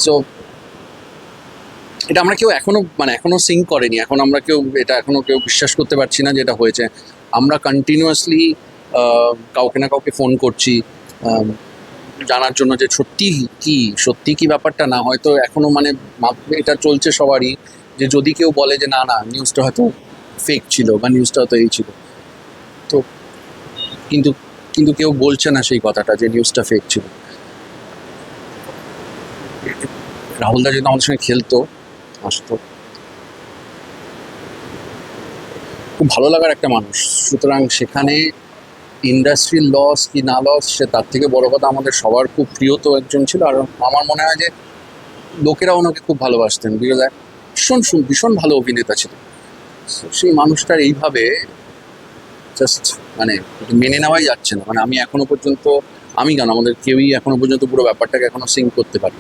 So এটা আমরা কেউ এখনো সিঙ্ক করেনি, এখন আমরা কেউ বিশ্বাস করতে পারছি না যেটা হয়েছে। আমরা কন্টিনিউয়াসলি কাউকে না কাউকে ফোন করছি জানার জন্য যে সত্যি কি ব্যাপারটা, না হয়তো এখনো এটা চলছে সবারই, যে যদি কেউ বলে যে না নিউজটা হয়তো ফেক ছিল বা নিউজটা হয়তো এই ছিল, তো কিন্তু কিন্তু কেউ বলছে না সেই কথাটা যে নিউজটা ফেক ছিল। রাহুলদা যেহেতু আমাদের সঙ্গে খেলতো, আসতো, খুব ভালো লাগার একটা মানুষ, সুতরাং সেখানে ইন্ডাস্ট্রির লস কি না লস সে তার থেকে বড় কথা আমাদের সবার খুব প্রিয় তো একজন ছিল। আর আমার মনে হয় যে লোকেরা ওনাকে খুব ভালোবাসতেন, বিকজ ভীষণ ভালো অভিনেতা ছিল। সেই মানুষটার এইভাবে জাস্ট মেনে নেওয়াই যাচ্ছে না। আমি এখনো পর্যন্ত, আমি কেন, আমাদের কেউই এখনো পর্যন্ত পুরো ব্যাপারটাকে এখনো সিঙ্ক করতে পারি।